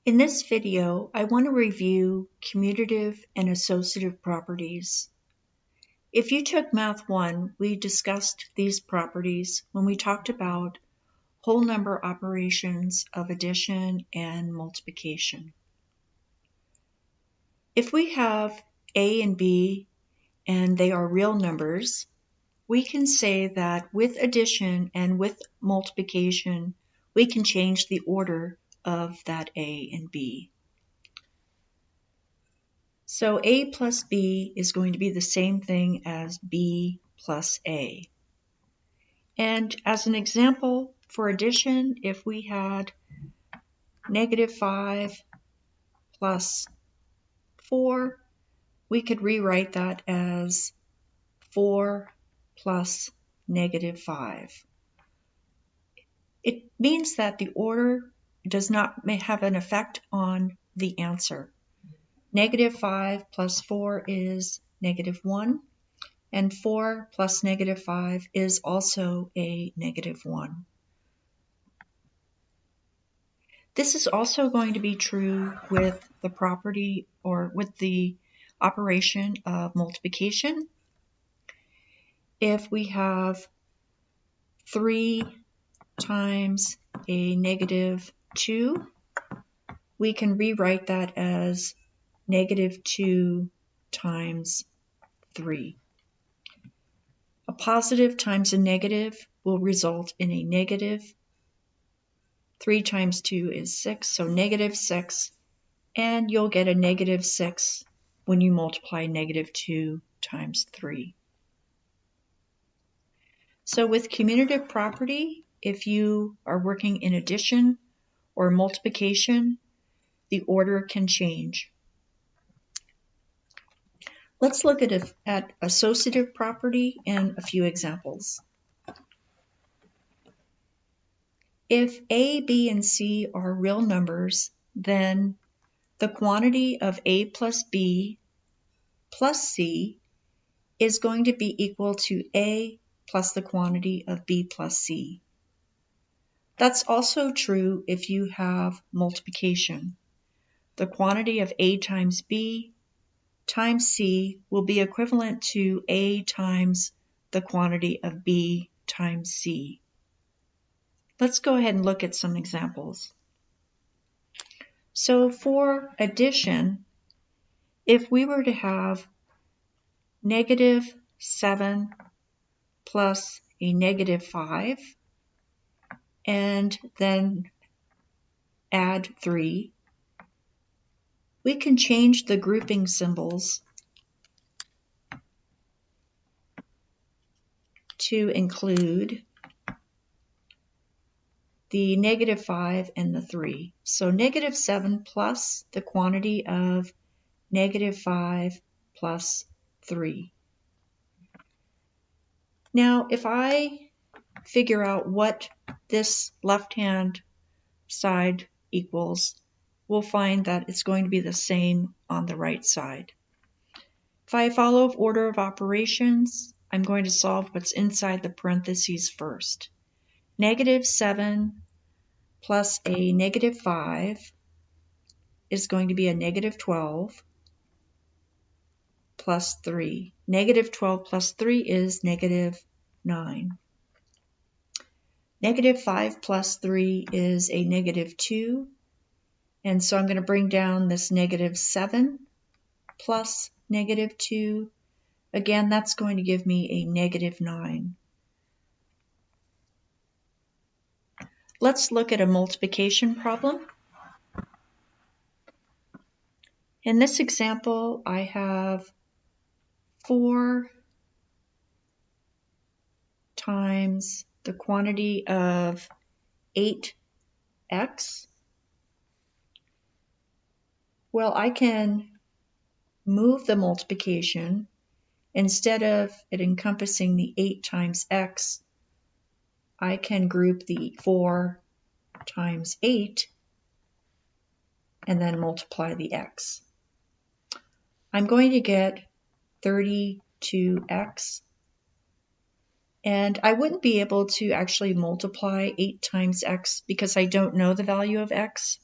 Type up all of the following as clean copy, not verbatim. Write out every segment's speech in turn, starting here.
In this video, I want to review commutative and associative properties. If you took Math 1, we discussed these properties when we talked about whole number operations of addition and multiplication. If we have A and B and they are real numbers, we can say that with addition and with multiplication, we can change the order of that A and B. So A plus B is going to be the same thing as B plus A. And as an example for addition, if we had -5 plus 4, we could rewrite that as 4 plus -5. It means that the order does not have an effect on the answer. -5 plus 4 is -1, and 4 plus -5 is also a -1. This is also going to be true with the property or with the operation of multiplication. If we have 3 times a -2, we can rewrite that as -2 times 3. A positive times a negative will result in a negative. 3 times 2 is 6, so -6, and you'll get a -6 when you multiply -2 times 3. So with commutative property, if you are working in addition or multiplication, the order can change. Let's look at associative property and a few examples. If A, B, and C are real numbers, then the quantity of A plus B plus C is going to be equal to A plus the quantity of B plus C. That's also true if you have multiplication. The quantity of A times B times C will be equivalent to A times the quantity of B times C. Let's go ahead and look at some examples. So for addition, if we were to have -7 plus a -5 and then add 3, we can change the grouping symbols to include the -5 and the 3. So -7 plus the quantity of -5 plus 3. Now, if I figure out what this left-hand side equals, we'll find that it's going to be the same on the right side. If I follow order of operations, I'm going to solve what's inside the parentheses first. -7 plus a -5 is going to be a -12 plus 3. -12 plus 3 is -9. -5 plus 3 is a -2. And so I'm going to bring down this -7 plus -2. Again, that's going to give me a -9. Let's look at a multiplication problem. In this example, I have 4 times the quantity of 8x. Well, I can move the multiplication. Instead of it encompassing the 8 times x, I can group the 4 times 8 and then multiply the x. I'm going to get 32x. And I wouldn't be able to actually multiply 8 times x because I don't know the value of x.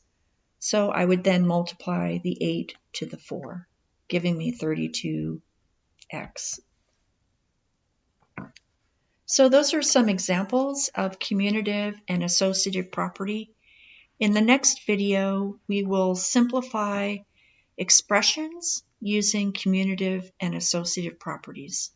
So I would then multiply the 8 to the 4, giving me 32x. So those are some examples of commutative and associative property. In the next video, we will simplify expressions using commutative and associative properties.